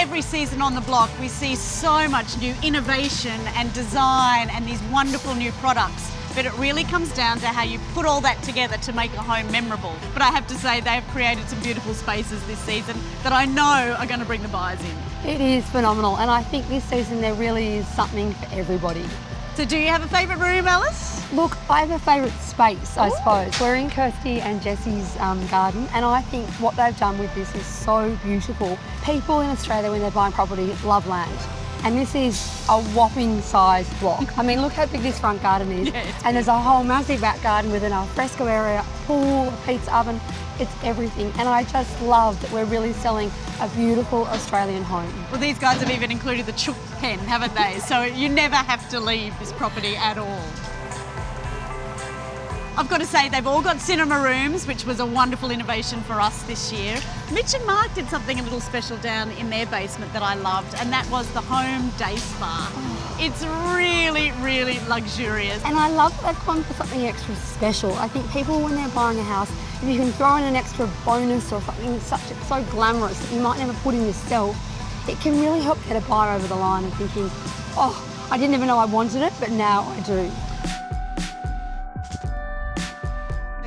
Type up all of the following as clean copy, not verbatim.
every season on the block, we see so much new innovation and design and these wonderful new products. But it really comes down to how you put all that together to make a home memorable. But I have to say, they've created some beautiful spaces this season that I know are going to bring the buyers in. It is phenomenal, and I think this season there really is something for everybody. So do you have a favourite room, Alice? Look, I have a favourite space, I suppose. We're in Kirsty and Jesse's garden, and I think what they've done with this is so beautiful. People in Australia, when they're buying property, love land. And this is a whopping sized block. I mean, look how big this front garden is. Yeah, and there's a whole massive back garden with an alfresco area, pool, a pizza oven. It's everything. And I just love that we're really selling a beautiful Australian home. Well, these guys have even included the chook pen, haven't they? So you never have to leave this property at all. I've got to say, they've all got cinema rooms, which was a wonderful innovation for us this year. Mitch and Mark did something a little special down in their basement that I loved, and that was the home day spa. It's really, really luxurious. And I love that they've gone for something extra special. I think people, when they're buying a house, if you can throw in an extra bonus or something so glamorous that you might never put in yourself, it can really help get a buyer over the line and thinking, oh, I didn't even know I wanted it, but now I do.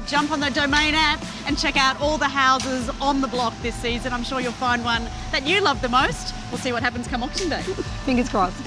Jump on the Domain app and check out all the houses on the block this season. I'm sure you'll find one that you love the most. We'll see what happens come auction day. Fingers crossed.